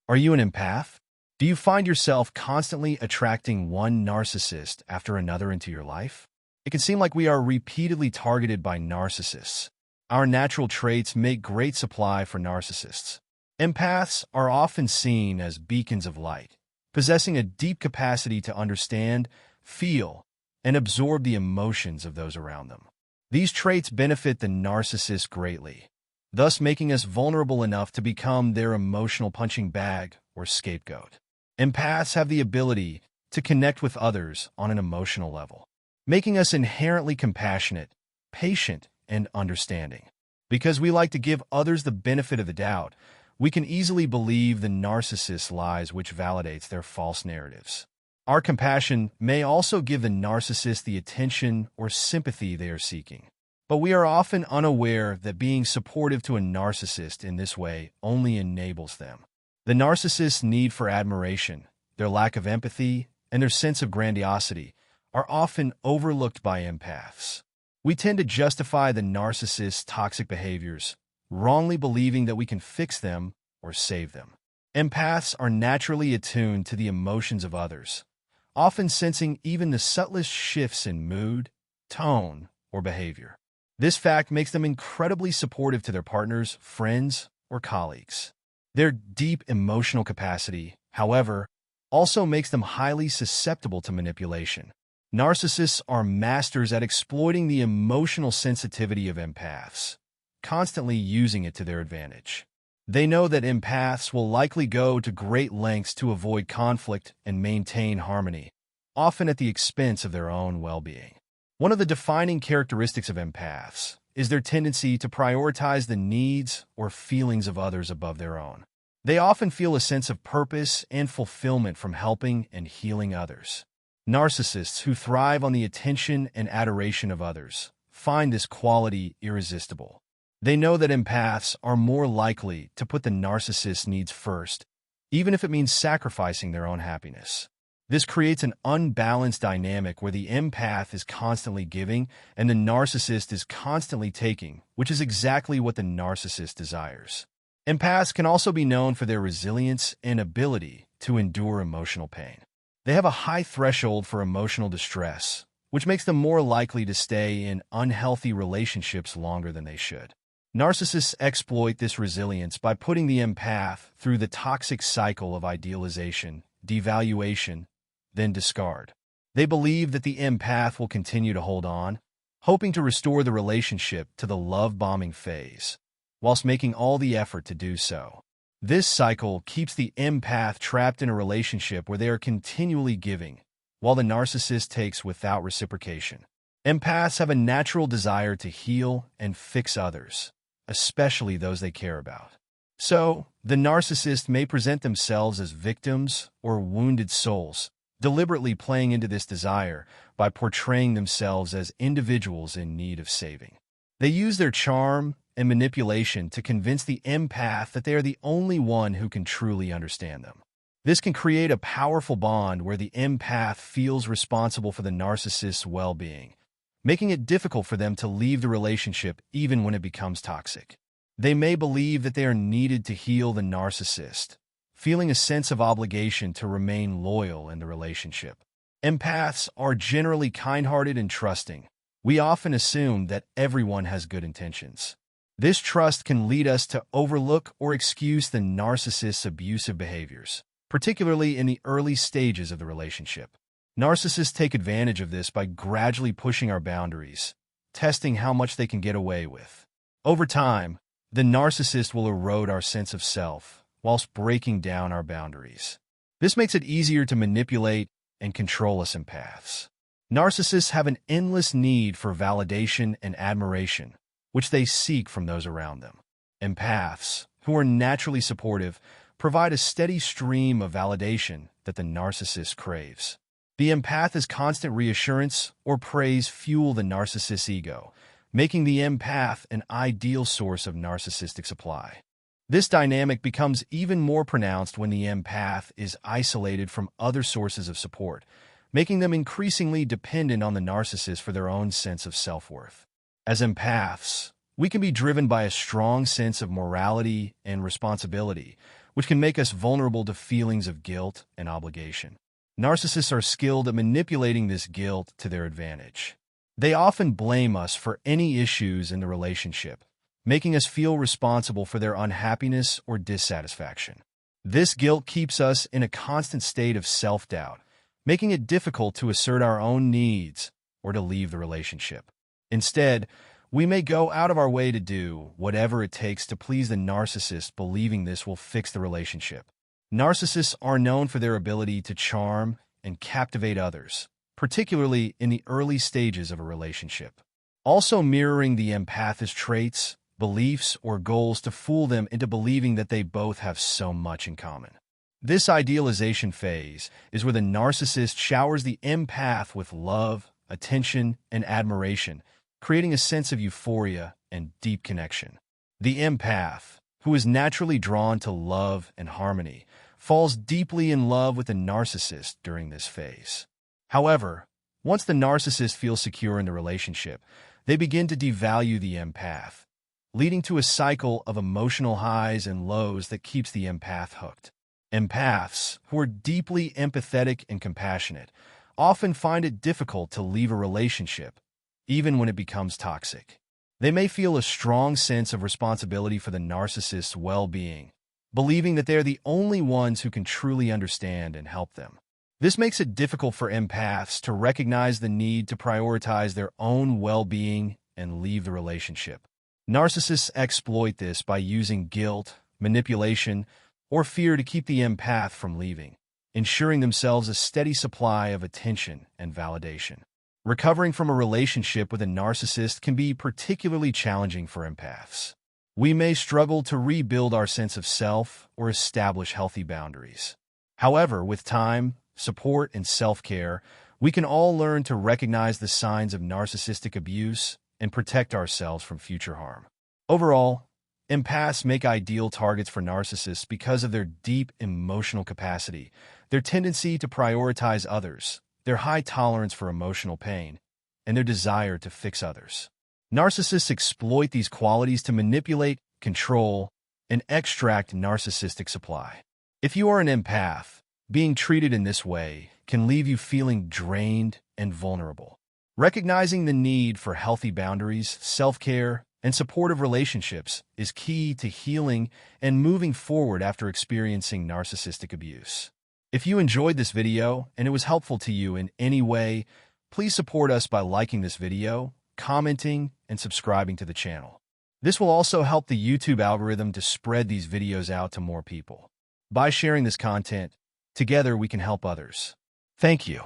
Are you an empath? Do you find yourself constantly attracting one narcissist after another into your life? It can seem like we are repeatedly targeted by narcissists. Our natural traits make great supply for narcissists. Empaths are often seen as beacons of light, possessing a deep capacity to understand, feel, and absorb the emotions of those around them. These traits benefit the narcissist greatly, thus making us vulnerable enough to become their emotional punching bag or scapegoat. Empaths have the ability to connect with others on an emotional level, making us inherently compassionate, patient, and understanding. Because we like to give others the benefit of the doubt, we can easily believe the narcissist's lies, which validates their false narratives. Our compassion may also give the narcissist the attention or sympathy they are seeking. But we are often unaware that being supportive to a narcissist in this way only enables them. The narcissist's need for admiration, their lack of empathy, and their sense of grandiosity are often overlooked by empaths. We tend to justify the narcissist's toxic behaviors, wrongly believing that we can fix them or save them. Empaths are naturally attuned to the emotions of others, often sensing even the subtlest shifts in mood, tone, or behavior. This fact makes them incredibly supportive to their partners, friends, or colleagues. Their deep emotional capacity, however, also makes them highly susceptible to manipulation. Narcissists are masters at exploiting the emotional sensitivity of empaths, constantly using it to their advantage. They know that empaths will likely go to great lengths to avoid conflict and maintain harmony, often at the expense of their own well-being. One of the defining characteristics of empaths is their tendency to prioritize the needs or feelings of others above their own. They often feel a sense of purpose and fulfillment from helping and healing others. Narcissists who thrive on the attention and adoration of others find this quality irresistible. They know that empaths are more likely to put the narcissist's needs first, even if it means sacrificing their own happiness. This creates an unbalanced dynamic where the empath is constantly giving and the narcissist is constantly taking, which is exactly what the narcissist desires. Empaths can also be known for their resilience and ability to endure emotional pain. They have a high threshold for emotional distress, which makes them more likely to stay in unhealthy relationships longer than they should. Narcissists exploit this resilience by putting the empath through the toxic cycle of idealization, devaluation, then discard. They believe that the empath will continue to hold on, hoping to restore the relationship to the love-bombing phase, whilst making all the effort to do so. This cycle keeps the empath trapped in a relationship where they are continually giving, while the narcissist takes without reciprocation. Empaths have a natural desire to heal and fix others, especially those they care about. So, the narcissist may present themselves as victims or wounded souls, deliberately playing into this desire by portraying themselves as individuals in need of saving. They use their charm and manipulation to convince the empath that they are the only one who can truly understand them. This can create a powerful bond where the empath feels responsible for the narcissist's well-being, making it difficult for them to leave the relationship even when it becomes toxic. They may believe that they are needed to heal the narcissist, feeling a sense of obligation to remain loyal in the relationship. Empaths are generally kind-hearted and trusting. We often assume that everyone has good intentions. This trust can lead us to overlook or excuse the narcissist's abusive behaviors, particularly in the early stages of the relationship. Narcissists take advantage of this by gradually pushing our boundaries, testing how much they can get away with. Over time, the narcissist will erode our sense of self, whilst breaking down our boundaries. This makes it easier to manipulate and control us empaths. Narcissists have an endless need for validation and admiration, which they seek from those around them. Empaths, who are naturally supportive, provide a steady stream of validation that the narcissist craves. The empath's constant reassurance or praise fuel the narcissist's ego, making the empath an ideal source of narcissistic supply. This dynamic becomes even more pronounced when the empath is isolated from other sources of support, making them increasingly dependent on the narcissist for their own sense of self-worth. As empaths, we can be driven by a strong sense of morality and responsibility, which can make us vulnerable to feelings of guilt and obligation. Narcissists are skilled at manipulating this guilt to their advantage. They often blame us for any issues in the relationship, making us feel responsible for their unhappiness or dissatisfaction. This guilt keeps us in a constant state of self-doubt, making it difficult to assert our own needs or to leave the relationship. Instead, we may go out of our way to do whatever it takes to please the narcissist, believing this will fix the relationship. Narcissists are known for their ability to charm and captivate others, particularly in the early stages of a relationship. Also mirroring the empath's traits, beliefs, or goals to fool them into believing that they both have so much in common. This idealization phase is where the narcissist showers the empath with love, attention, and admiration, creating a sense of euphoria and deep connection. The empath, who is naturally drawn to love and harmony, falls deeply in love with the narcissist during this phase. However, once the narcissist feels secure in the relationship, they begin to devalue the empath, leading to a cycle of emotional highs and lows that keeps the empath hooked. Empaths, who are deeply empathetic and compassionate, often find it difficult to leave a relationship, even when it becomes toxic. They may feel a strong sense of responsibility for the narcissist's well-being, believing that they are the only ones who can truly understand and help them. This makes it difficult for empaths to recognize the need to prioritize their own well-being and leave the relationship. Narcissists exploit this by using guilt, manipulation, or fear to keep the empath from leaving, ensuring themselves a steady supply of attention and validation. Recovering from a relationship with a narcissist can be particularly challenging for empaths. We may struggle to rebuild our sense of self or establish healthy boundaries. However, with time, support, and self-care, we can all learn to recognize the signs of narcissistic abuse and protect ourselves from future harm. Overall, empaths make ideal targets for narcissists because of their deep emotional capacity, their tendency to prioritize others, their high tolerance for emotional pain, and their desire to fix others. Narcissists exploit these qualities to manipulate, control, and extract narcissistic supply. If you are an empath, being treated in this way can leave you feeling drained and vulnerable. Recognizing the need for healthy boundaries, self-care, and supportive relationships is key to healing and moving forward after experiencing narcissistic abuse. If you enjoyed this video and it was helpful to you in any way, please support us by liking this video, commenting, and subscribing to the channel. This will also help the YouTube algorithm to spread these videos out to more people. By sharing this content, together we can help others. Thank you.